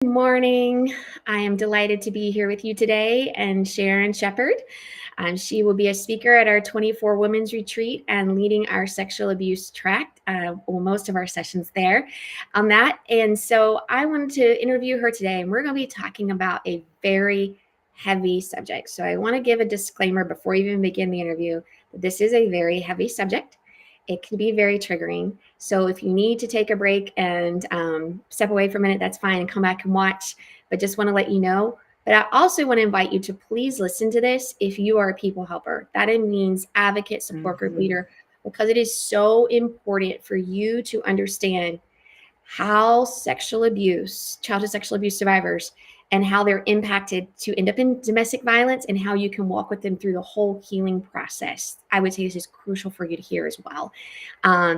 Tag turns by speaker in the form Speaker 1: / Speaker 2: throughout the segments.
Speaker 1: Good morning. I am delighted to be here with you today and Sharon Sheppard. She will be a speaker at our 24 Women's Retreat and leading our sexual abuse tract, most of our sessions there on that. And so I wanted to interview her today, and we're going to be talking about a very heavy subject. So I want to give a disclaimer before we even begin the interview that this is a very heavy subject. It can be very triggering. So if you need to take a break and step away for a minute, that's fine, and come back and watch. But just want to let you know. But I also want to invite you to please listen to this if you are a people helper. That means advocate, support group leader, because it is so important for you to understand how sexual abuse, childhood sexual abuse survivors, and how they're impacted to end up in domestic violence and how you can walk with them through the whole healing process. I would say this is crucial for you to hear as well.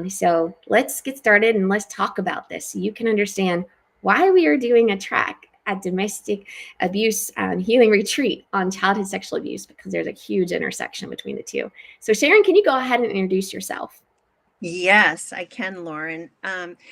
Speaker 1: So let's get started and let's talk about this so you can understand why we are doing a track at domestic abuse healing retreat on childhood sexual abuse, because there's a huge intersection between the two. So Sharon, can you go ahead and introduce yourself?
Speaker 2: Yes, I can, Lauren.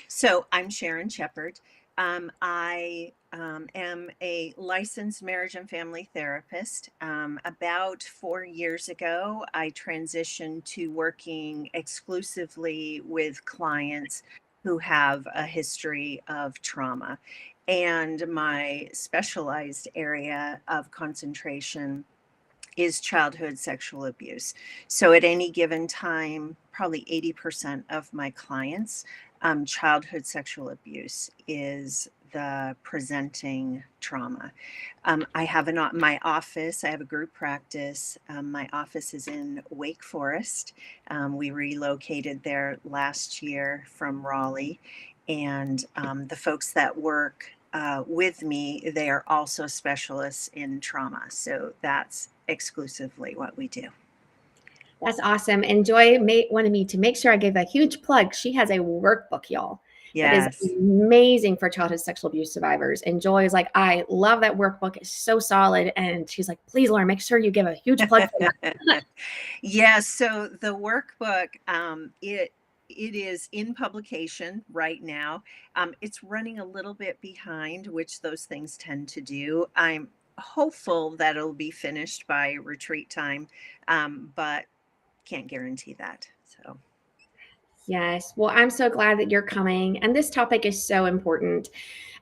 Speaker 2: So I'm Sharon Sheppard. I am a licensed marriage and family therapist. About 4 years ago, I transitioned to working exclusively with clients who have a history of trauma. And my specialized area of concentration is childhood sexual abuse. So at any given time, probably 80% of my clients, childhood sexual abuse is the presenting trauma. I have my office, I have a group practice. My office is in Wake Forest. We relocated there last year from Raleigh. And the folks that work with me, they are also specialists in trauma. So that's exclusively what we do.
Speaker 1: That's awesome. And Joy wanted me to make sure I gave a huge plug. She has a workbook, y'all, that is
Speaker 2: Yes.
Speaker 1: amazing for childhood sexual abuse survivors. And Joy is like, I love that workbook. It's so solid. And she's like, please, Lauren, make sure you give a huge plug for that.
Speaker 2: Yeah, so the workbook, it is in publication right now. It's running a little bit behind, which those things tend to do. I'm hopeful that it'll be finished by retreat time, but can't guarantee that. So.
Speaker 1: Yes. Well, I'm so glad that you're coming. And this topic is so important.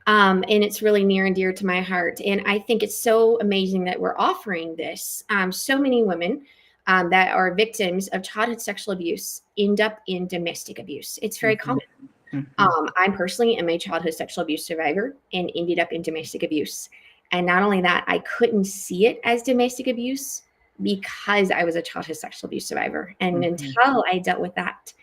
Speaker 1: And it's really near and dear to my heart. And I think it's so amazing that we're offering this. So many women that are victims of childhood sexual abuse end up in domestic abuse. It's very
Speaker 2: Mhm,
Speaker 1: common.
Speaker 2: mhm,
Speaker 1: I personally am a childhood sexual abuse survivor and ended up in domestic abuse. And not only that, I couldn't see it as domestic abuse because I was a childhood sexual abuse survivor. And
Speaker 2: mhm,
Speaker 1: until I dealt with that,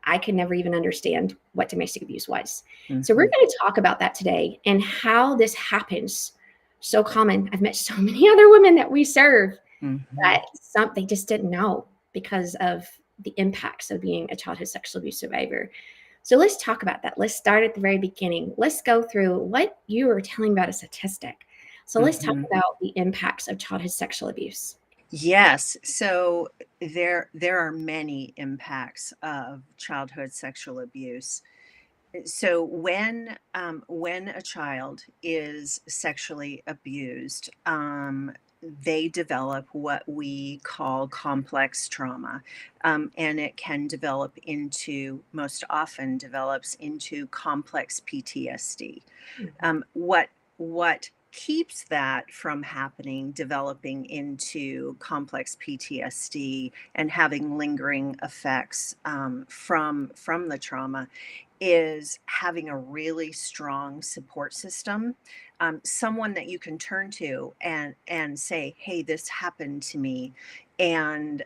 Speaker 1: I could never even understand what domestic abuse was. So we're
Speaker 2: mhm,
Speaker 1: going to talk about that today and how this happens. So common. I've met so many other women that we serve
Speaker 2: mhm.
Speaker 1: that they just didn't know because of the impacts of being a childhood sexual abuse survivor. So let's talk about that. Let's start at the very beginning. Let's go through what you were telling about a statistic. So let's talk
Speaker 2: Mhm.
Speaker 1: about the impacts of childhood sexual abuse.
Speaker 2: Yes, so there are many impacts of childhood sexual abuse. So when a child is sexually abused, they develop what we call complex trauma, and it can develop into, most often develops into complex PTSD. What keeps that from happening, developing into complex PTSD and having lingering effects from the trauma, is having a really strong support system, someone that you can turn to and say, "Hey, this happened to me, and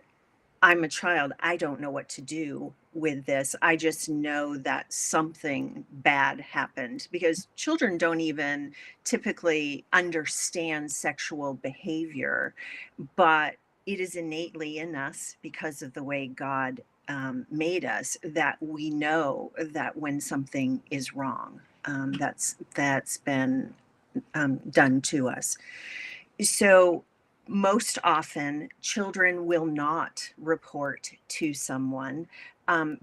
Speaker 2: I'm a child. I don't know what to do with this. I just know that something bad happened," because children don't even typically understand sexual behavior, but it is innately in us because of the way God made us, that we know that when something is wrong, that's been done to us. So most often, children will not report to someone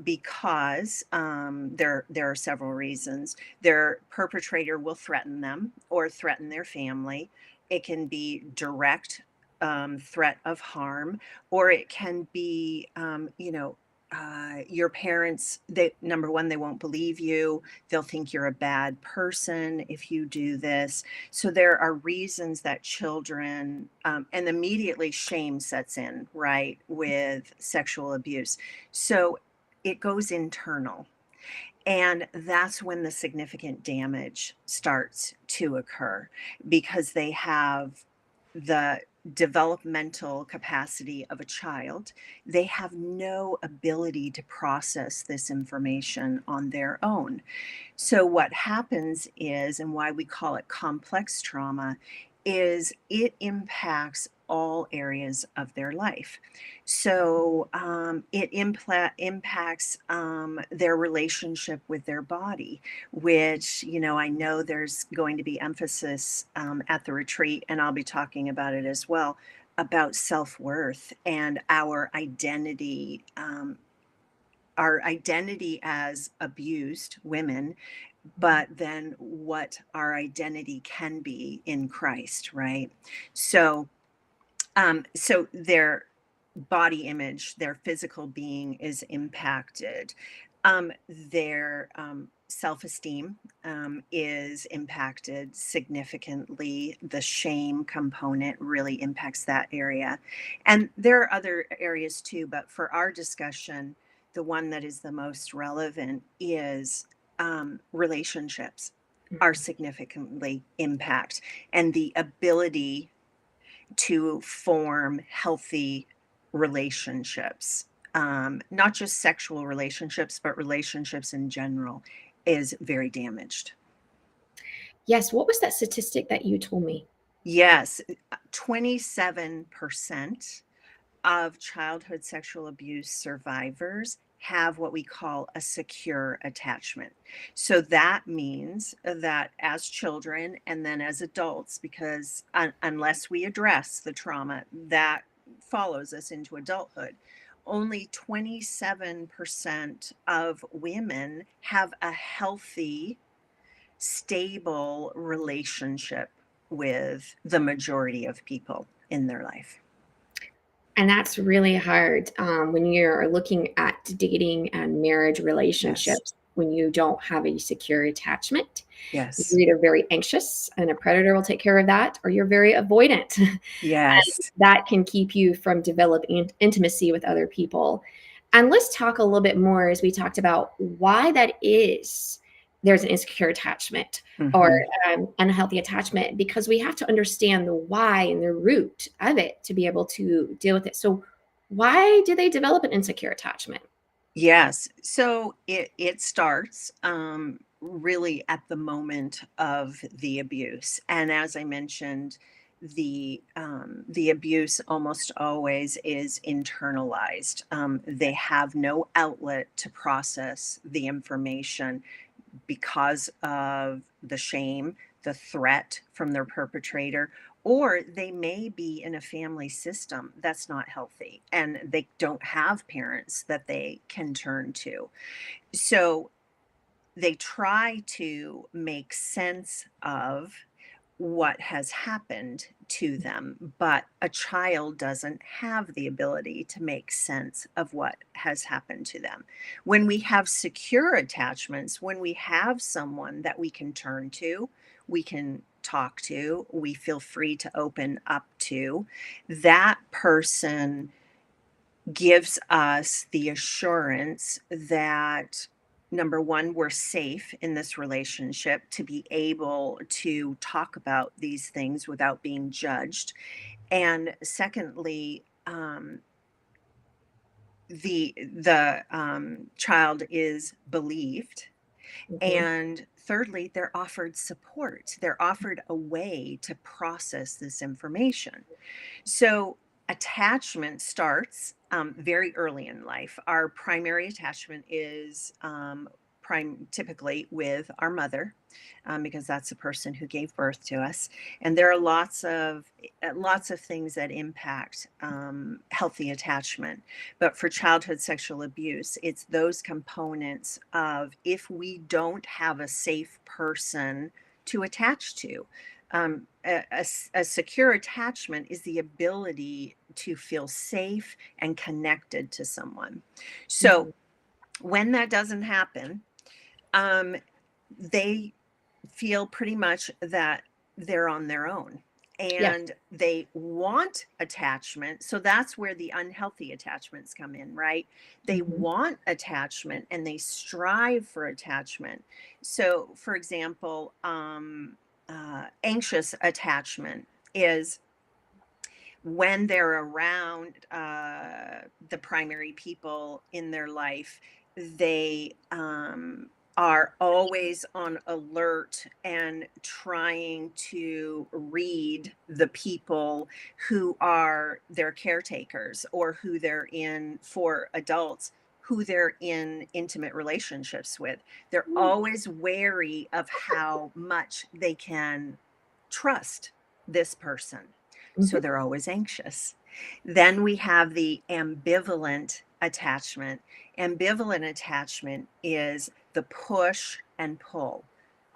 Speaker 2: because there are several reasons. Their perpetrator will threaten them or threaten their family. It can be direct threat of harm, or it can be, your parents. They number one, they won't believe you. They'll think you're a bad person if you do this. So there are reasons that children, and immediately shame sets in, right, with sexual abuse. So it goes internal. And that's when the significant damage starts to occur because they have the developmental capacity of a child. They have no ability to process this information on their own. So, what happens is, and why we call it complex trauma, is it impacts all areas of their life. So, it impacts their relationship with their body, which, I know there's going to be emphasis at the retreat, and I'll be talking about it as well, about self worth and our identity as abused women, but then what our identity can be in Christ, right? So, so their body image, their physical being is impacted. Their self-esteem is impacted significantly. The shame component really impacts that area. And there are other areas too, but for our discussion, the one that is the most relevant is relationships are significantly impacted, and the ability to form healthy relationships, not just sexual relationships, but relationships in general, is very damaged.
Speaker 1: Yes. What was that statistic that you told me?
Speaker 2: Yes, 27% of childhood sexual abuse survivors have what we call a secure attachment. So that means that as children and then as adults, because unless we address the trauma that follows us into adulthood, only 27% of women have a healthy, stable relationship with the majority of people in their life.
Speaker 1: And that's really hard when you're looking at dating and marriage
Speaker 2: Yes.
Speaker 1: relationships when you don't have a secure attachment.
Speaker 2: Yes.
Speaker 1: You're either very anxious and a predator will take care of that, or you're very avoidant. And
Speaker 2: Yes.
Speaker 1: that can keep you from developing intimacy with other people. And let's talk a little bit more as we talked about why that is there's an insecure attachment or
Speaker 2: Mhm.
Speaker 1: unhealthy attachment, because we have to understand the why and the root of it to be able to deal with it. So, why do they develop an insecure attachment?
Speaker 2: Yes. So it starts really at the moment of the abuse, and as I mentioned, the abuse almost always is internalized. They have no outlet to process the information because of the shame, the threat from their perpetrator, or they may be in a family system that's not healthy and they don't have parents that they can turn to. So they try to make sense of what has happened to them, but a child doesn't have the ability to make sense of what has happened to them. When we have secure attachments, when we have someone that we can turn to, we can talk to, we feel free to open up to, that person gives us the assurance that number one, we're safe in this relationship to be able to talk about these things without being judged. And secondly, the child is believed.
Speaker 1: Mhm.
Speaker 2: And thirdly, they're offered support. They're offered a way to process this information. So, attachment starts very early in life. Our primary attachment is typically with our mother, because that's the person who gave birth to us. And there are lots of things that impact healthy attachment. But for childhood sexual abuse, it's those components of, if we don't have a safe person to attach to. A secure attachment is the ability to feel safe and connected to someone. So when that doesn't happen, they feel pretty much that they're on their own,
Speaker 1: Yeah.
Speaker 2: and they want attachment. So that's where the unhealthy attachments come in, right? They want attachment and they strive for attachment. So, for example, anxious attachment is when they're around the primary people in their life. They are always on alert and trying to read the people who are their caretakers, or who they're in, for adults, who they're in intimate relationships with. They're always wary of how much they can trust this person. So they're always anxious. Then we have the ambivalent attachment. Ambivalent attachment is the push and pull.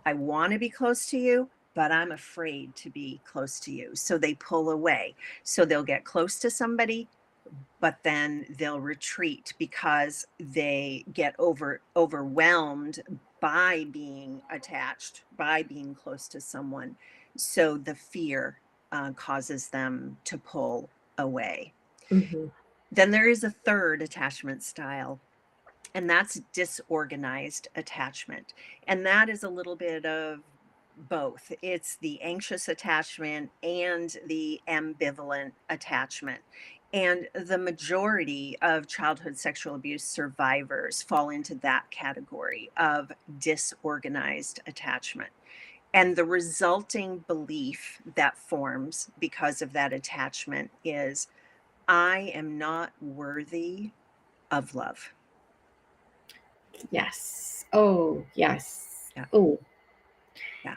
Speaker 2: I want to be close to you, but I'm afraid to be close to you. So they pull away. So they'll get close to somebody, but then they'll retreat because they get overwhelmed by being attached, by being close to someone. So the fear causes them to pull away. Then there is a third attachment style, and that's disorganized attachment. And that is a little bit of both. It's the anxious attachment and the ambivalent attachment. And the majority of childhood sexual abuse survivors fall into that category of disorganized attachment. And the resulting belief that forms because of that attachment is, I am not worthy of love.
Speaker 1: Yes. Oh, yes.
Speaker 2: Yeah.
Speaker 1: Oh,
Speaker 2: Yeah.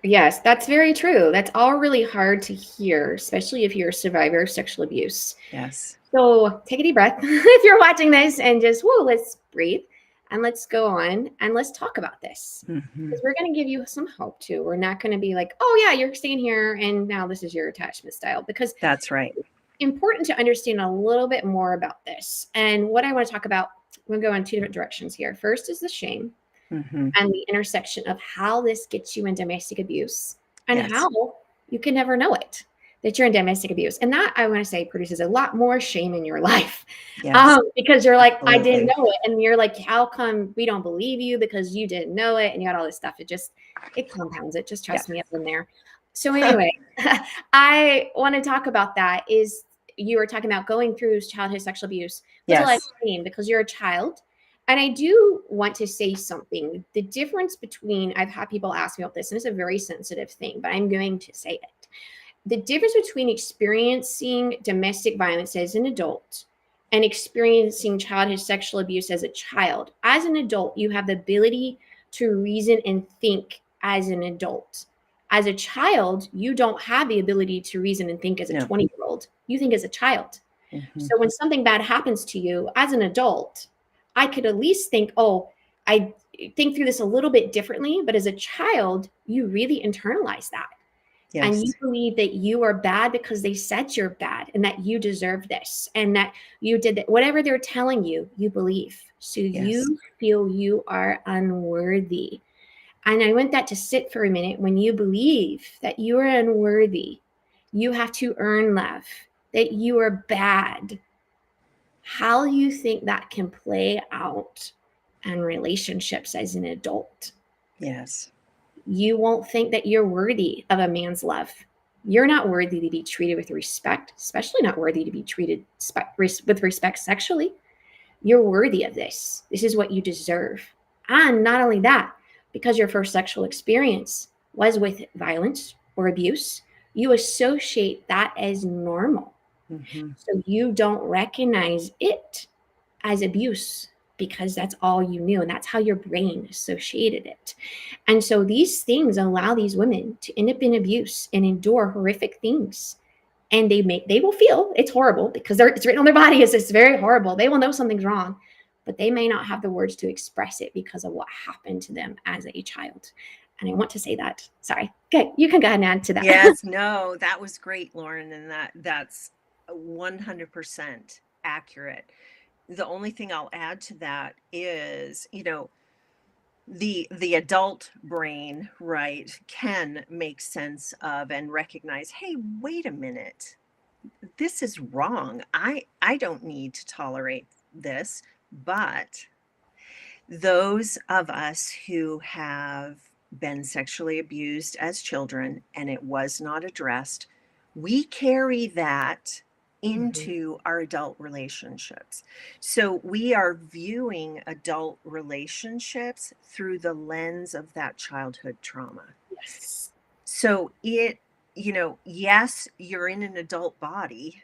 Speaker 1: yes, that's very true. That's all really hard to hear, especially if you're a survivor of sexual abuse.
Speaker 2: Yes.
Speaker 1: So take a deep breath if you're watching this, and just, whoa, let's breathe and let's go on and let's talk about this. Because we're going to give you some hope too. We're not going to be like, oh yeah, you're staying here and now this is your attachment style, because
Speaker 2: that's right.
Speaker 1: It's important to understand a little bit more about this. And what I want to talk about, we're going to go in two different directions here. First is the shame and the intersection of how this gets you in domestic abuse, and how you can never know it, that you're in domestic abuse. And that, I want to say, produces a lot more shame in your life. Because you're like, I didn't know it. And you're like, how come we don't believe you because you didn't know it? And you got all this stuff. It compounds it. Just trust me, I've been there. So anyway, I want to talk about that. Is you were talking about going through childhood sexual abuse. There's a lot of shame because you're a child. And I do want to say something. The difference between, I've had people ask me about this, and it's a very sensitive thing, but I'm going to say it. The difference between experiencing domestic violence as an adult and experiencing childhood sexual abuse as a child. As an adult, you have the ability to reason and think as an adult. As a child, you don't have the ability to reason and think as a 20-year-old. You think as a child. So when something bad happens to you as an adult, I could at least think, oh, I think through this a little bit differently. But as a child, you really internalize that. And you believe that you are bad because they said you're bad, and that you deserve this, and that you did that. Whatever they're telling you, you believe. So you feel you are unworthy. And I want that to sit for a minute. When you believe that you are unworthy, you have to earn love, that you are bad, how do you think that can play out in relationships as an adult?
Speaker 2: Yes.
Speaker 1: You won't think that you're worthy of a man's love. You're not worthy to be treated with respect, especially not worthy to be treated with respect sexually. You're worthy of this. This is what you deserve. And not only that, because your first sexual experience was with violence or abuse, you associate that as normal. So you don't recognize it as abuse. because that's all you knew and that's how your brain associated it. And so these things allow these women to end up in abuse and endure horrific things. And they will feel it's horrible because it's written on their body as it's very horrible. They will know something's wrong, but they may not have the words to express it because of what happened to them as a child. And I want to say that. Sorry. Okay, you can go ahead and add to that.
Speaker 2: Yes, no, that was great, Lauren, and that's 100% accurate. The only thing I'll add to that is, the adult brain, right, can make sense of and recognize, hey, wait a minute, this is wrong. I don't need to tolerate this. But those of us who have been sexually abused as children and it was not addressed, we carry that into our adult relationships. So we are viewing adult relationships through the lens of that childhood trauma.
Speaker 1: Yes.
Speaker 2: So yes, you're in an adult body,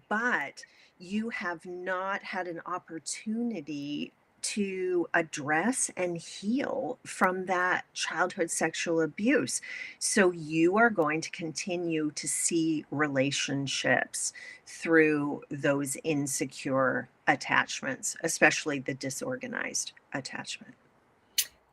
Speaker 2: but you have not had an opportunity to address and heal from that childhood sexual abuse. So you are going to continue to see relationships through those insecure attachments, especially the disorganized attachment.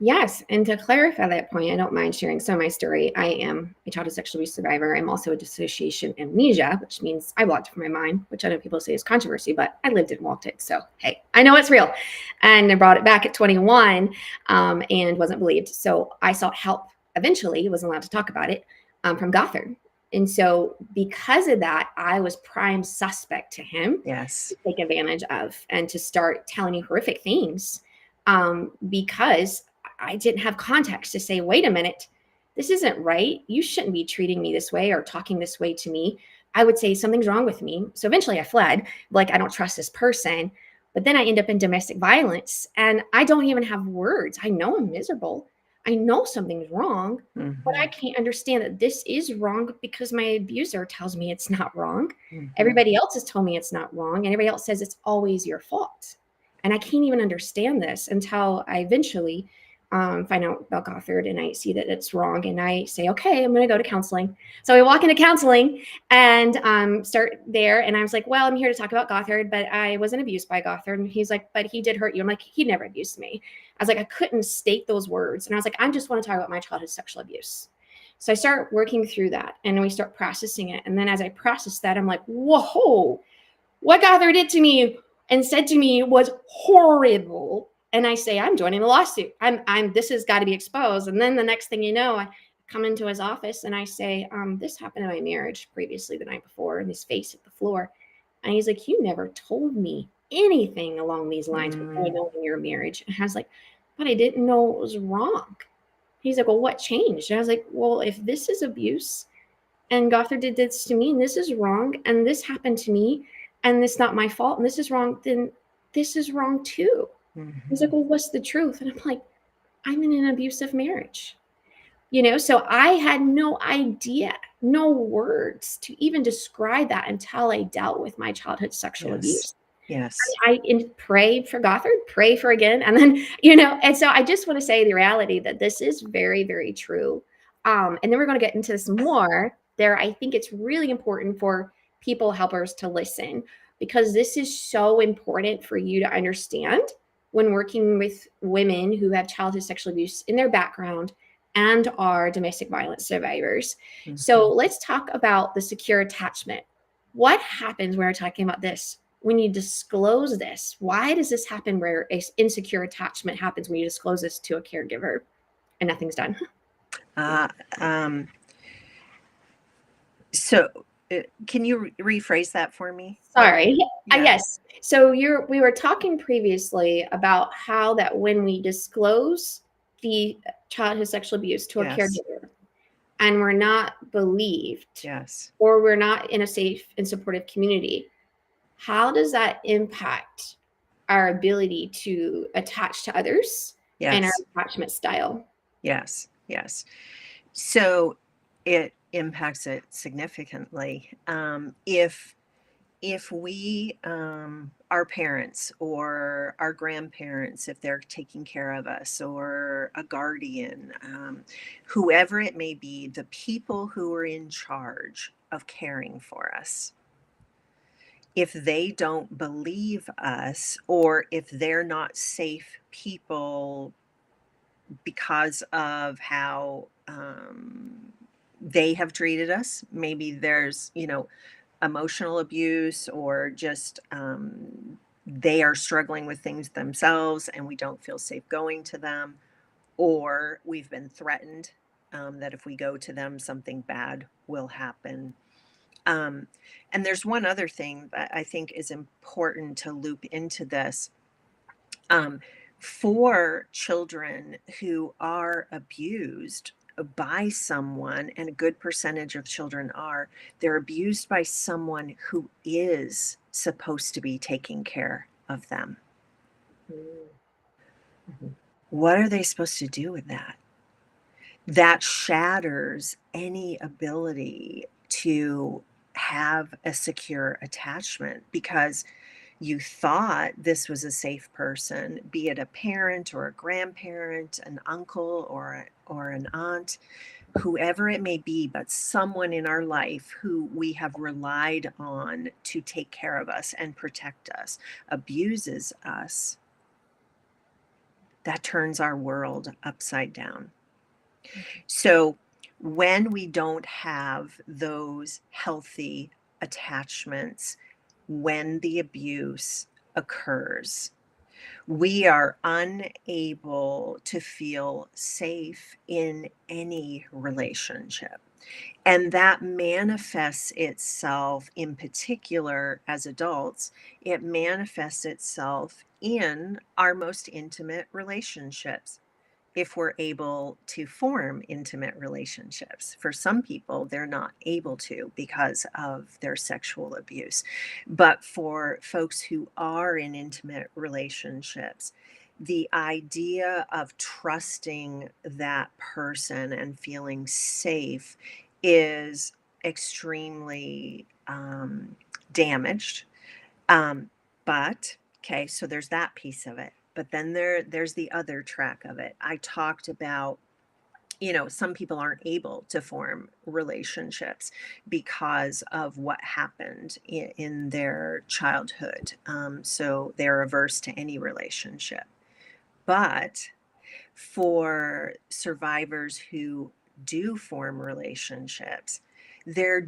Speaker 1: Yes. And to clarify that point, I don't mind sharing some of my story. I am a childhood sexual abuse survivor. I'm also a dissociation amnesia, which means I blocked it from my mind, which I know people say is controversy, but I lived it and walked it. So, hey, I know it's real. And I brought it back at 21 and wasn't believed. So I sought help eventually, wasn't allowed to talk about it, from Gothard. And so because of that, I was prime suspect to him
Speaker 2: Yes.
Speaker 1: to take advantage of and to start telling me horrific things because I didn't have context to say, wait a minute, this isn't right. You shouldn't be treating me this way or talking this way to me. I would say something's wrong with me. So eventually I fled, like, I don't trust this person. But then I end up in domestic violence and I don't even have words. I know I'm miserable. I know something's wrong, but I can't understand that this is wrong because my abuser tells me it's not wrong. Everybody else has told me it's not wrong. And everybody else says it's always your fault. And I can't even understand this until I eventually find out about Gothard and I see that it's wrong. And I say, okay, I'm going to go to counseling. So I walk into counseling and start there. And I was like, well, I'm here to talk about Gothard, but I wasn't abused by Gothard. And he's like, but he did hurt you. I'm like, he never abused me. I was like, I couldn't state those words. And I was like, I just want to talk about my childhood sexual abuse. So I start working through that and we start processing it. And then as I process that, I'm like, whoa, what Gothard did to me and said to me was horrible. And I say, I'm joining the lawsuit. This has got to be exposed. And then the next thing you know, I come into his office and I say, this happened in my marriage previously the night before, and his face hit the floor. And he's like, you never told me anything along these lines before knowing your marriage. And I was like, but I didn't know it was wrong. He's like, well, what changed? And I was like, well, if this is abuse and Gothard did this to me and this is wrong and this happened to me and it's not my fault and this is wrong, then this is wrong too. He's like, well, what's the truth? And I'm like, I'm in an abusive marriage. So I had no idea, no words to even describe that until I dealt with my childhood sexual abuse.
Speaker 2: Yes.
Speaker 1: I prayed for Gothard, pray for again. And then, and so I just want to say the reality that this is very, very true. And then we're going to get into this more there. I think it's really important for people helpers to listen because this is so important for you to understand when working with women who have childhood sexual abuse in their background and are domestic violence survivors. So let's talk about the secure attachment. What happens when we're talking about this? When you disclose this, why does this happen where an insecure attachment happens when you disclose this to a caregiver and nothing's done?
Speaker 2: So can you rephrase that for me?
Speaker 1: Sorry. Yes. So we were talking previously about how that when we disclose the childhood sexual abuse to a caregiver and we're not believed or we're not in a safe and supportive community, how does that impact our ability to attach to others and our attachment style?
Speaker 2: Yes. So it impacts it significantly. If if we, our parents or our grandparents, if they're taking care of us, or a guardian, whoever it may be, the people who are in charge of caring for us, if they don't believe us, or if they're not safe people because of how they have treated us, maybe there's, emotional abuse, or just they are struggling with things themselves and we don't feel safe going to them, or we've been threatened that if we go to them, something bad will happen. Um, and there's one other thing that I think is important to loop into this. Um, for children who are abused by someone, and a good percentage of children are, they're abused by someone who is supposed to be taking care of them.
Speaker 1: Mm-hmm.
Speaker 2: What are they supposed to do with that? That shatters any ability to have a secure attachment, because you thought this was a safe person, be it a parent or a grandparent, an uncle or an aunt, whoever it may be, but someone in our life who we have relied on to take care of us and protect us, abuses us. That turns our world upside down. So when we don't have those healthy attachments, when the abuse occurs, we are unable to feel safe in any relationship. And that manifests itself, in particular as adults, it manifests itself in our most intimate relationships, if we're able to form intimate relationships. For some people, they're not able to because of their sexual abuse. But for folks who are in intimate relationships, the idea of trusting that person and feeling safe is extremely damaged. Um, but okay, so there's that piece of it. But then there's the other track of it. I talked about, some people aren't able to form relationships because of what happened in their childhood. So they're averse to any relationship. But for survivors who do form relationships, they're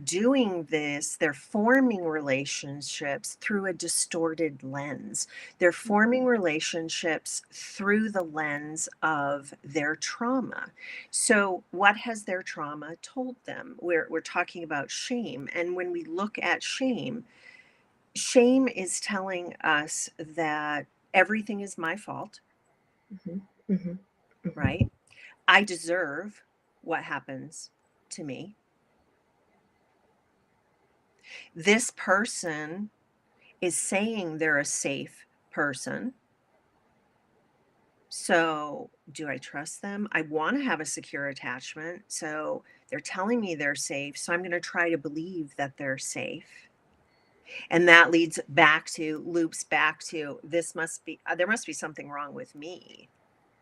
Speaker 2: forming relationships through a distorted lens. They're forming relationships through the lens of their trauma. So, what has their trauma told them? We're talking about shame. And when we look at shame, shame is telling us that everything is my fault,
Speaker 1: Mm-hmm. Mm-hmm. Mm-hmm.
Speaker 2: right? I deserve what happens to me. This person is saying they're a safe person. So, do I trust them? I want to have a secure attachment. So, they're telling me they're safe. So, I'm going to try to believe that they're safe. And that loops back to there must be something wrong with me.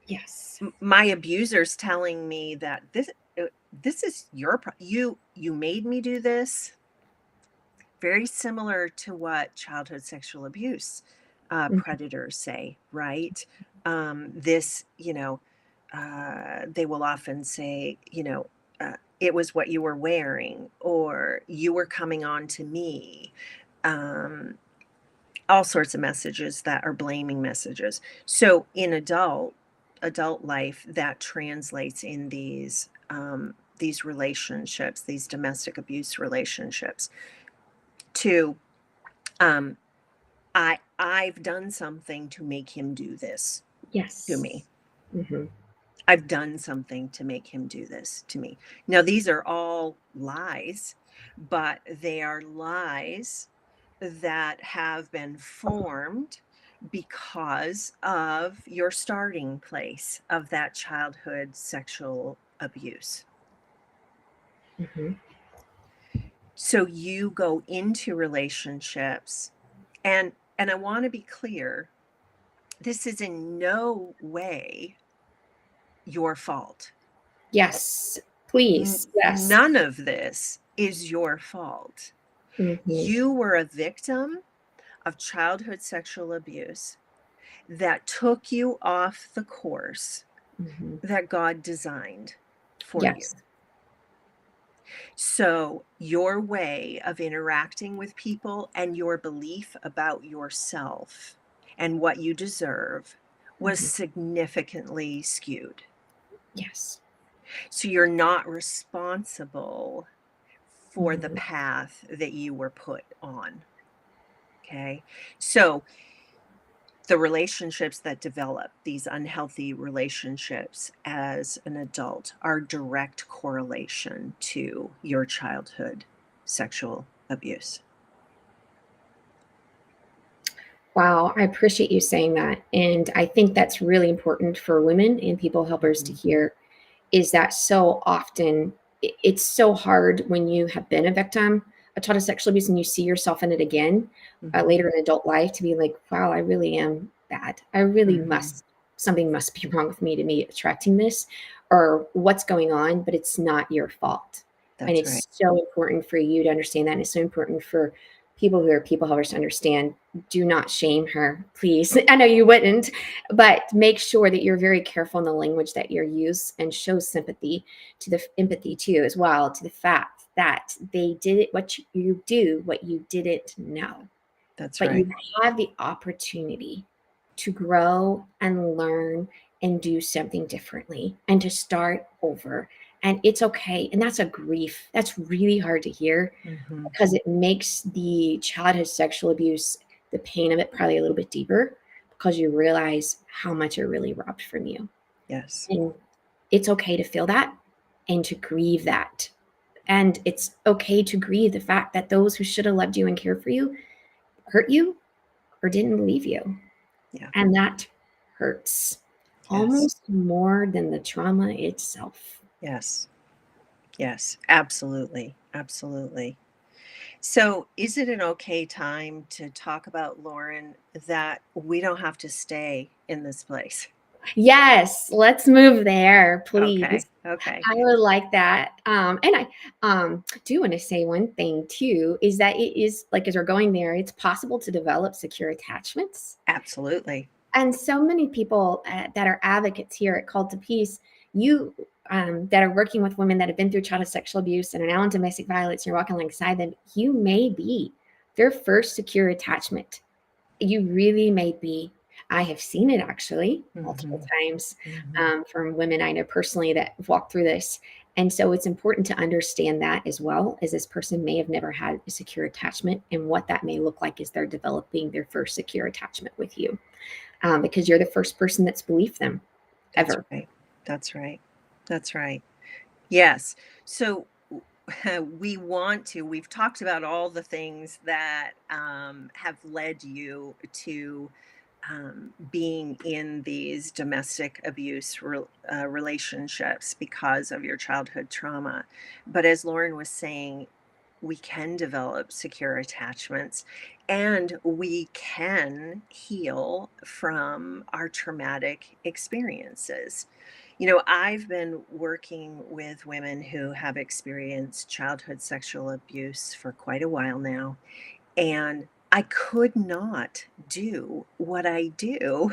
Speaker 1: Yes.
Speaker 2: My abuser's telling me that this is you made me do this. Very similar to what childhood sexual abuse predators say, right? This, they will often say, it was what you were wearing, or you were coming on to me. All sorts of messages that are blaming messages. So in adult life, that translates in these relationships, these domestic abuse relationships, to um, I've done something to make him do this to me.
Speaker 1: Yes. Mm-hmm.
Speaker 2: I've done something to make him do this to me. Now, these are all lies, but they are lies that have been formed because of your starting place of that childhood sexual abuse.
Speaker 1: Mm-hmm.
Speaker 2: So you go into relationships, and I want to be clear, this is in no way your fault.
Speaker 1: Yes, please. Yes.
Speaker 2: None of this is your fault.
Speaker 1: Mhm,
Speaker 2: You were a victim of childhood sexual abuse that took you off the course
Speaker 1: mhm.
Speaker 2: that God designed for you.
Speaker 1: Yes.
Speaker 2: So, your way of interacting with people and your belief about yourself and what you deserve was
Speaker 1: Mhm.
Speaker 2: significantly skewed.
Speaker 1: Yes.
Speaker 2: So, you're not responsible for the
Speaker 1: Mhm,
Speaker 2: path that you were put on. Okay. So, the relationships that develop, these unhealthy relationships as an adult, are direct correlation to your childhood sexual abuse.
Speaker 1: wow, I appreciate you saying that, and I think that's really important for women and people helpers to
Speaker 2: Mhm,
Speaker 1: hear, is that so often it's so hard when you have been a victim of child sexual abuse and you see yourself in it again
Speaker 2: mhm,
Speaker 1: later in adult life to be like, wow, I really am bad. I really
Speaker 2: mhm.
Speaker 1: must, something must be wrong with me to be attracting this or what's going on, but it's not your fault. And
Speaker 2: That's right.
Speaker 1: it's so important for you to understand that. And it's so important for people who are people helpers to understand. Do not shame her, please. I know you wouldn't, but make sure that you're very careful in the language that you use and show sympathy to the empathy too, as well, to the fact that they did it, what you didn't know,
Speaker 2: That's
Speaker 1: but
Speaker 2: right.
Speaker 1: you have the opportunity to grow and learn and do something differently and to start over. And it's okay. And that's a grief. That's really hard to hear
Speaker 2: Mhm.
Speaker 1: because it makes the childhood sexual abuse, the pain of it, probably a little bit deeper because you realize how much it really robbed from you.
Speaker 2: Yes.
Speaker 1: And it's okay to feel that and to grieve that. And it's okay to grieve the fact that those who should have loved you and cared for you hurt you or didn't believe you.
Speaker 2: Yeah.
Speaker 1: And that hurts
Speaker 2: Yes.
Speaker 1: almost more than the trauma itself.
Speaker 2: Yes. Yes. Absolutely. Absolutely. So, is it an okay time to talk about, Lauren, that we don't have to stay in this place?
Speaker 1: Yes, let's move there, please.
Speaker 2: Okay. Okay.
Speaker 1: I would like that. And I do want to say one thing too is that it is like as we're going there, it's possible to develop secure attachments.
Speaker 2: Absolutely.
Speaker 1: And so many people that are advocates here at Call to Peace, you that are working with women that have been through childhood sexual abuse and are now in domestic violence, and you're walking alongside them, you may be their first secure attachment. You really may be. I have seen it actually multiple
Speaker 2: Mhm.
Speaker 1: times
Speaker 2: Mhm.
Speaker 1: from women I know personally that have walked through this. And so it's important to understand that as well, as this person may have never had a secure attachment and what that may look like as they're developing their first secure attachment with you, because you're the first person that's believed them
Speaker 2: That's
Speaker 1: ever.
Speaker 2: right. That's right. That's right. Yes. So we've talked about all the things that have led you to being in these domestic abuse relationships because of your childhood trauma. But as Lauren was saying, we can develop secure attachments and we can heal from our traumatic experiences. I've been working with women who have experienced childhood sexual abuse for quite a while now, and I could not do what I do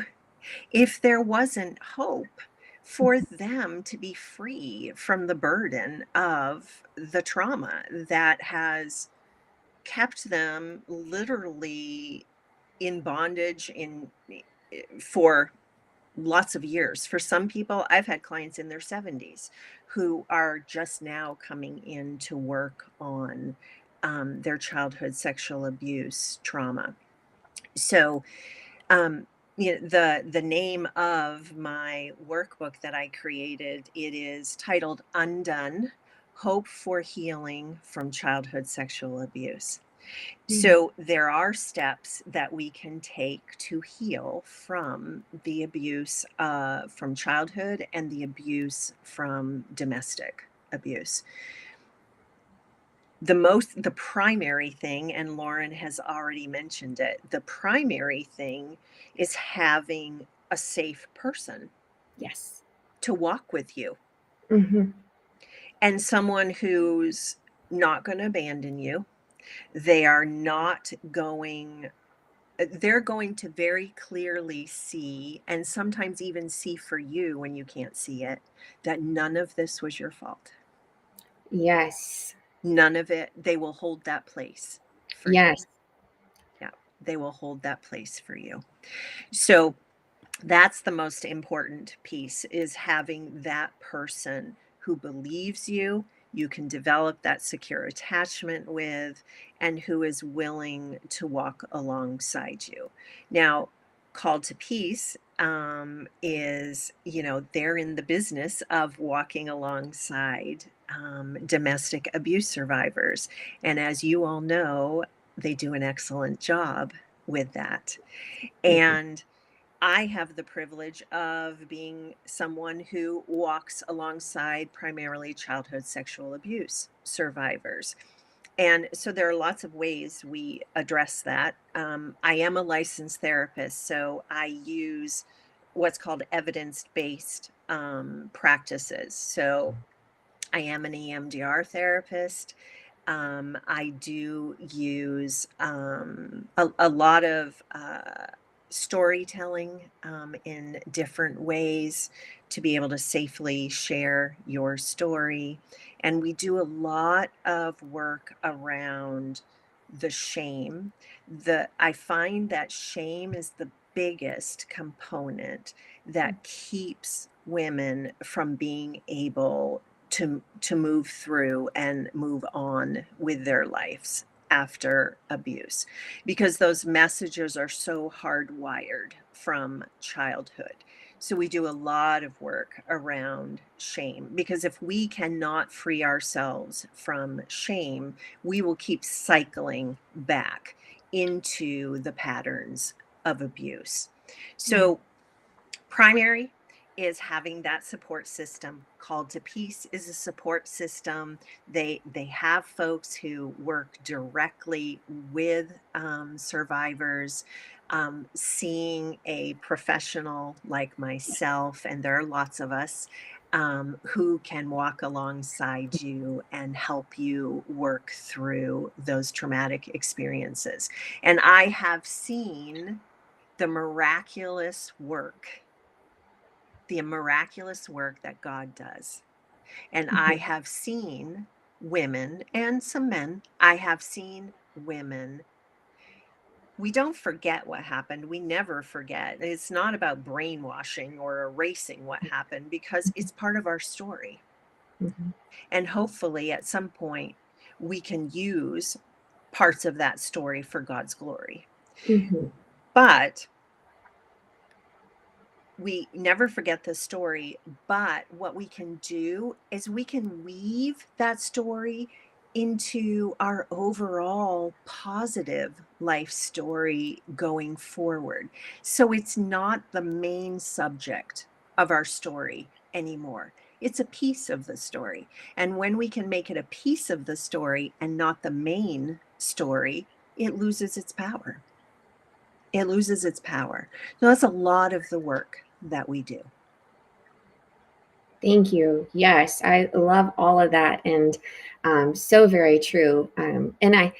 Speaker 2: if there wasn't hope for them to be free from the burden of the trauma that has kept them literally in bondage for lots of years. For some people, I've had clients in their 70s who are just now coming in to work on their childhood sexual abuse trauma. So, um, the name of my workbook that I created, it is titled Undone: Hope for Healing from Childhood Sexual Abuse.
Speaker 1: Mm.
Speaker 2: So there are steps that we can take to heal from the abuse from childhood and the abuse from domestic abuse. The primary thing, and Lauren has already mentioned it, the primary thing is having a safe person
Speaker 1: Yes.
Speaker 2: to walk with you,
Speaker 1: Mm-hmm.
Speaker 2: and someone who's not going to abandon you. They are not going they're going to very clearly see, and sometimes even see for you when you can't see it, that none of this was your fault.
Speaker 1: Yes.
Speaker 2: None of it. They will hold that place for you.
Speaker 1: Yes.
Speaker 2: Yeah, they will hold that place for you. So that's the most important piece, is having that person who believes you can develop that secure attachment with, and who is willing to walk alongside you. Now, Called to Peace is, they're in the business of walking alongside domestic abuse survivors. And as you all know, they do an excellent job with that.
Speaker 1: Mm-hmm.
Speaker 2: And I have the privilege of being someone who walks alongside primarily childhood sexual abuse survivors. And so there are lots of ways we address that. I am a licensed therapist, so I use what's called evidence based practices. So I am an EMDR therapist. I do use a lot of storytelling in different ways to be able to safely share your story. And we do a lot of work around the shame. I find that shame is the biggest component that keeps women from being able to move through and move on with their lives after abuse, because those messages are so hardwired from childhood. So we do a lot of work around shame, because if we cannot free ourselves from shame, we will keep cycling back into the patterns of abuse.
Speaker 1: Yeah.
Speaker 2: So primary is having that support system. Called to Peace is a support system. They have folks who work directly with survivors, seeing a professional like myself, and there are lots of us who can walk alongside you and help you work through those traumatic experiences. And I have seen the miraculous work that God does. And I
Speaker 1: Mm-hmm.
Speaker 2: have seen women, and some men, I have seen women. We don't forget what happened. We never forget. It's not about brainwashing or erasing what happened, because it's part of our story.
Speaker 1: Mm-hmm.
Speaker 2: And hopefully, at some point, we can use parts of that story for God's glory.
Speaker 1: Mm-hmm.
Speaker 2: But we never forget the story, but what we can do is we can weave that story into our overall positive life story going forward. So it's not the main subject of our story anymore. It's a piece of the story. And when we can make it a piece of the story and not the main story, it loses its power. It loses its power. So that's a lot of the work that we do.
Speaker 1: Thank you. Yes, I love all of that, and so very true. And I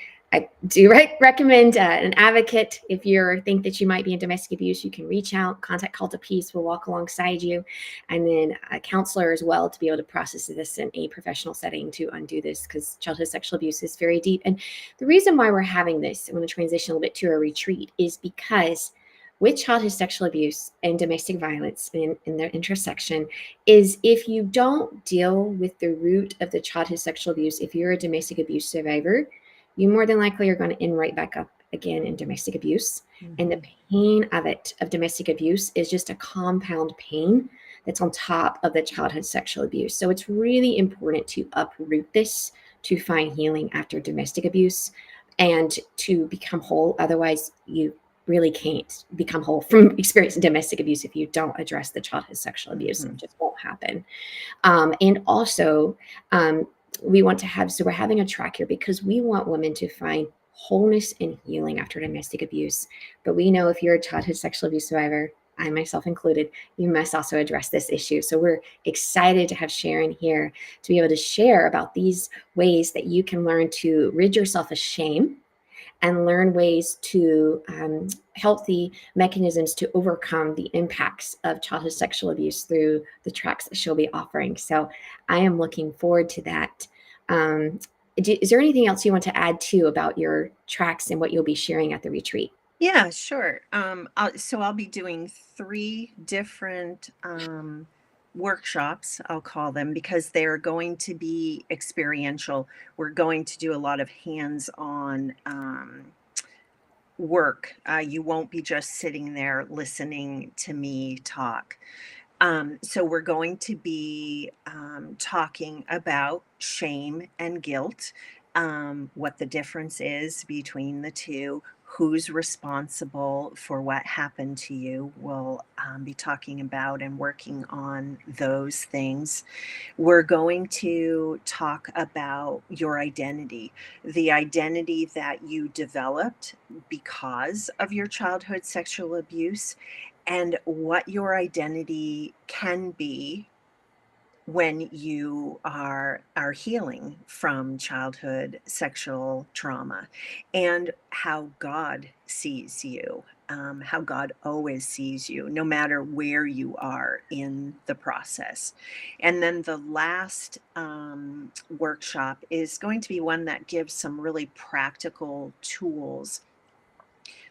Speaker 1: do recommend an advocate if you think that you might be in domestic abuse. You can reach out, contact Call to Peace. We'll walk alongside you, and then a counselor as well to be able to process this in a professional setting to undo this, because childhood sexual abuse is very deep. And the reason why we're having this, I'm going to transition a little bit to a retreat, is because with childhood sexual abuse and domestic violence in their intersection, is if you don't deal with the root of the childhood sexual abuse, if you're a domestic abuse survivor, you more than likely are going to end right back up again in domestic abuse. And the pain of it, of domestic abuse, is just a compound pain that's on top of the childhood sexual abuse. So it's really important to uproot this to find healing after domestic abuse and to become whole. Otherwise, you really can't become whole from experiencing domestic abuse if you don't address the childhood sexual abuse. It just won't happen. And also, we want to have, so we're having a track here because we want women to find wholeness and healing after domestic abuse. But we know if you're a childhood sexual abuse survivor, I myself included, you must also address this issue. So we're excited to have Sharon here to be able to share about these ways that you can learn to rid yourself of shame and learn ways to healthy mechanisms to overcome the impacts of childhood sexual abuse through the tracks that she'll be offering. So I am looking forward to that. Is there anything else you want to add too about your tracks and what you'll be sharing at the retreat?
Speaker 2: Yeah, sure. I'll be doing three different workshops, I'll call them, because they're going to be experiential. We're going to do a lot of hands-on work. You won't be just sitting there listening to me talk. So we're going to be talking about shame and guilt, what the difference is between the two, who's responsible for what happened to you. We'll be talking about and working on those things. We're going to talk about your identity, the identity that you developed because of your childhood sexual abuse, and what your identity can be when you are healing from childhood sexual trauma, and how God sees you, how God always sees you, no matter where you are in the process. And then the last workshop is going to be one that gives some really practical tools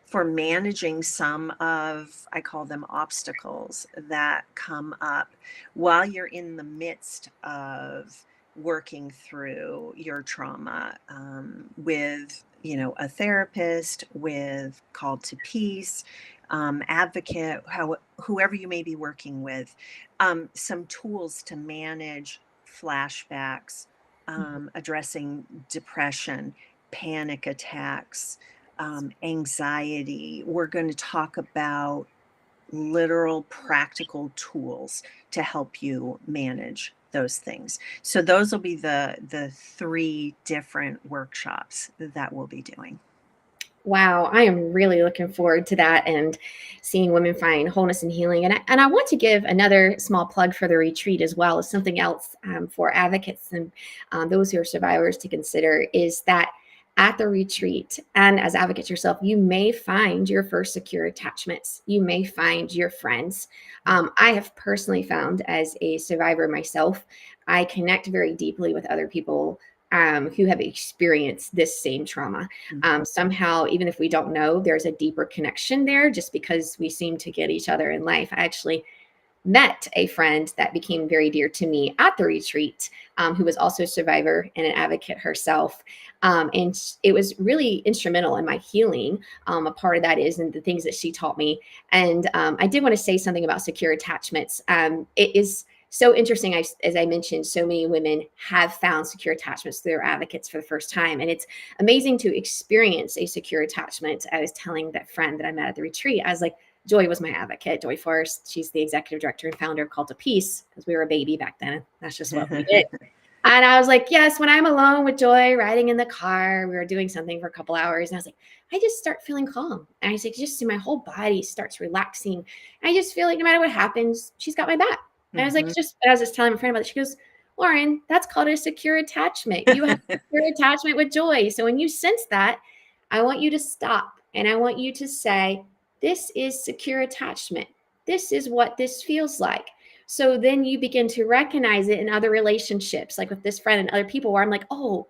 Speaker 2: for managing some of, I call them obstacles that come up while you're in the midst of working through your trauma, with, a therapist, with Call to Peace, advocate, whoever you may be working with, some tools to manage flashbacks, addressing depression, panic attacks, anxiety. We're going to talk about literal practical tools to help you manage those things. So those will be the three different workshops that we'll be doing.
Speaker 1: Wow, I am really looking forward to that and seeing women find wholeness and healing. And I want to give another small plug for the retreat as well as something else for advocates and those who are survivors to consider is that at the retreat and as advocates yourself, you may find your first secure attachments. You may find your friends. I have personally found as a survivor myself, I connect very deeply with other people who have experienced this same trauma. Somehow, even if we don't know, there's a deeper connection there just because we seem to get each other in life. I actually met a friend that became very dear to me at the retreat, who was also a survivor and an advocate herself. And it was really instrumental in my healing. A part of that is in the things that she taught me. And I did want to say something about secure attachments. It is so interesting. As I mentioned, so many women have found secure attachments through their advocates for the first time. And it's amazing to experience a secure attachment. I was telling that friend that I met at the retreat, I was like, Joy was my advocate. Joy Forrest, she's the executive director and founder of Call to Peace, because we were a baby back then. That's just what we did. And I was like, yes, when I'm alone with Joy riding in the car, we were doing something for a couple hours. And I was like, I just start feeling calm. And I was like, just see my whole body starts relaxing. I just feel like no matter what happens, she's got my back. And I was like, I was just telling my friend about it. She goes, Lauren, that's called a secure attachment. You have a secure attachment with Joy. So when you sense that, I want you to stop and I want you to say, this is secure attachment. This is what this feels like. So then you begin to recognize it in other relationships, like with this friend and other people, where I'm like, oh,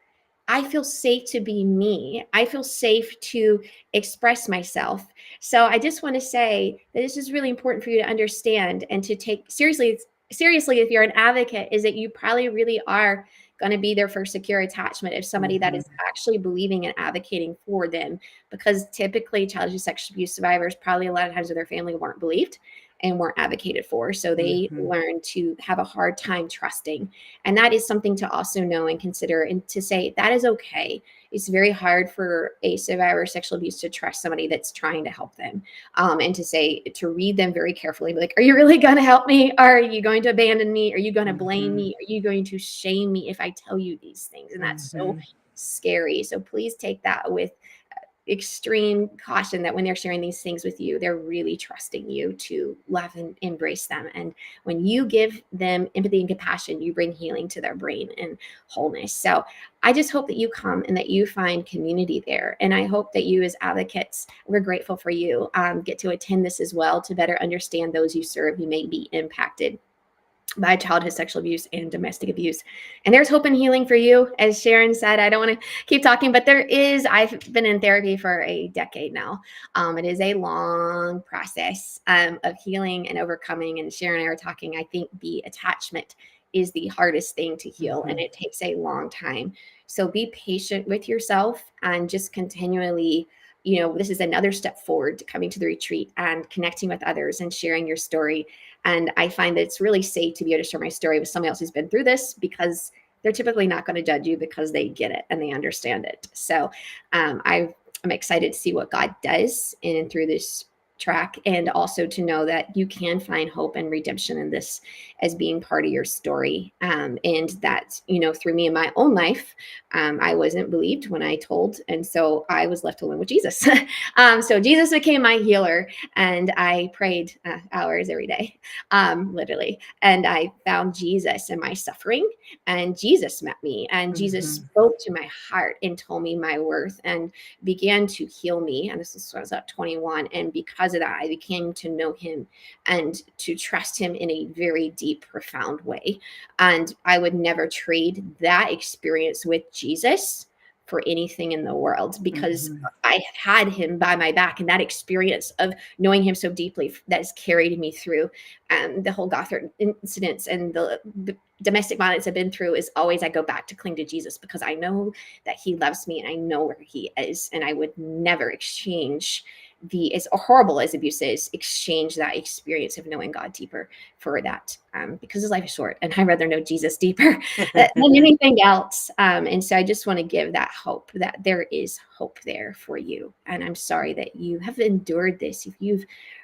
Speaker 1: I feel safe to be me. I feel safe to express myself. So I just want to say that this is really important for you to understand and to take seriously if you're an advocate, is that you probably really are going to be their first secure attachment if somebody that is actually believing and advocating for them, because typically childhood sexual abuse survivors probably a lot of times with their family weren't believed. and weren't advocated for. So they
Speaker 2: Mm-hmm.
Speaker 1: learn to have a hard time trusting. And that is something to also know and consider, and to say that is okay. It's very hard for a survivor of sexual abuse to trust somebody that's trying to help them, and to say, to read them very carefully, be like, are you really going to help me? Are you going to abandon me? Are you going to blame me? Are you going to shame me if I tell you these things? And that's so scary. So please take that with extreme caution, that when they're sharing these things with you, they're really trusting you to love and embrace them. And when you give them empathy and compassion, you bring healing to their brain and wholeness. So I just hope that you come and that you find community there. And I hope that you, as advocates, we're grateful for you, get to attend this as well, to better understand those you serve who may be impacted by childhood sexual abuse and domestic abuse. And there's hope and healing for you. As Sharon said, I don't want to keep talking, but there is. I've been in therapy for a decade now. It is a long process of healing and overcoming. And Sharon and I are talking, I think the attachment is the hardest thing to heal, and it takes a long time. So be patient with yourself and just continually, this is another step forward to coming to the retreat and connecting with others and sharing your story. And I find that it's really safe to be able to share my story with somebody else who's been through this, because they're typically not going to judge you, because they get it and they understand it. So I'm excited to see what God does in and through this track, and also to know that you can find hope and redemption in this as being part of your story. And that, through me in my own life, I wasn't believed when I told. And so I was left alone with Jesus. So Jesus became my healer, and I prayed hours every day, literally. And I found Jesus in my suffering, and Jesus met me, and Jesus spoke to my heart and told me my worth and began to heal me. And this was when I was at 21. And because of that, I became to know him and to trust him in a very deep, profound way. And I would never trade that experience with Jesus for anything in the world, because I had him by my back, and that experience of knowing him so deeply, that has carried me through the whole Gothard incidents and the domestic violence I've been through. Is always, I go back to cling to Jesus, because I know that he loves me and I know where he is, and I would never exchange as horrible as abuse is, exchange that experience of knowing God deeper for that, because his life is short, and I'd rather know Jesus deeper than anything else. And so I just want to give that hope, that there is hope there for you. And I'm sorry that you have endured this. If you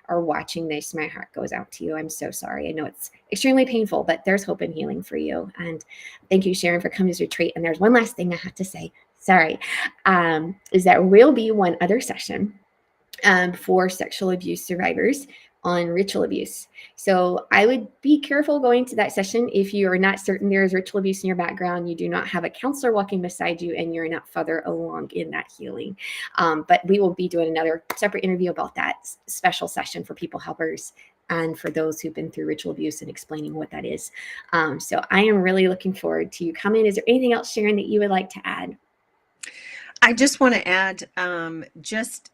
Speaker 1: are watching this, my heart goes out to you. I'm so sorry. I know it's extremely painful, but there's hope and healing for you. And thank you, Sharon, for coming to this retreat. And there's one last thing I have to say, sorry, is that will be one other session for sexual abuse survivors on ritual abuse. So I would be careful going to that session if you are not certain there is ritual abuse in your background, you do not have a counselor walking beside you, and you're not further along in that healing. But we will be doing another separate interview about that special session for people helpers and for those who've been through ritual abuse, and explaining what that is. So I am really looking forward to you coming. Is there anything else, Sharon, that you would like to add?
Speaker 2: I just want to add, just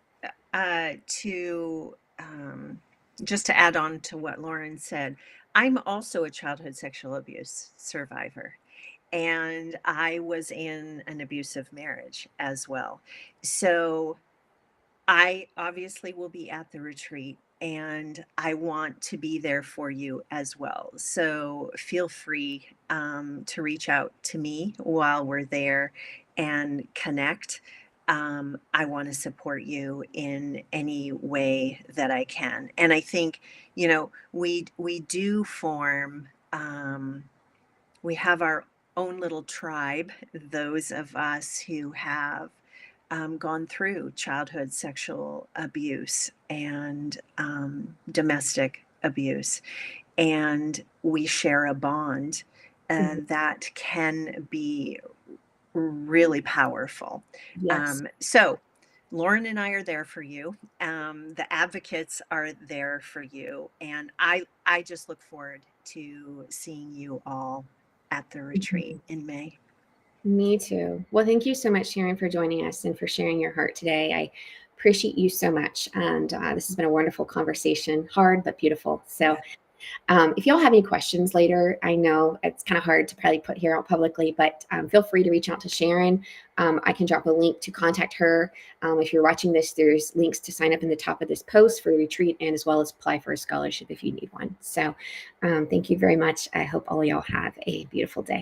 Speaker 2: to add on to what Lauren said, I'm also a childhood sexual abuse survivor, and I was in an abusive marriage as well. So I obviously will be at the retreat, and I want to be there for you as well. So feel free to reach out to me while we're there and connect. I want to support you in any way that I can. And I think, we do form, we have our own little tribe, those of us who have gone through childhood sexual abuse and domestic abuse. And we share a bond that can be really powerful.
Speaker 1: Yes.
Speaker 2: So Lauren and I are there for you. The advocates are there for you. And I just look forward to seeing you all at the retreat in May.
Speaker 1: Me too. Well, thank you so much, Sharon, for joining us and for sharing your heart today. I appreciate you so much. And this has been a wonderful conversation, hard but beautiful. So If y'all have any questions later, I know it's kind of hard to probably put here out publicly, but feel free to reach out to Sharon. I can drop a link to contact her. If you're watching this, there's links to sign up in the top of this post for the retreat, and as well as apply for a scholarship if you need one. So thank you very much. I hope all y'all have a beautiful day.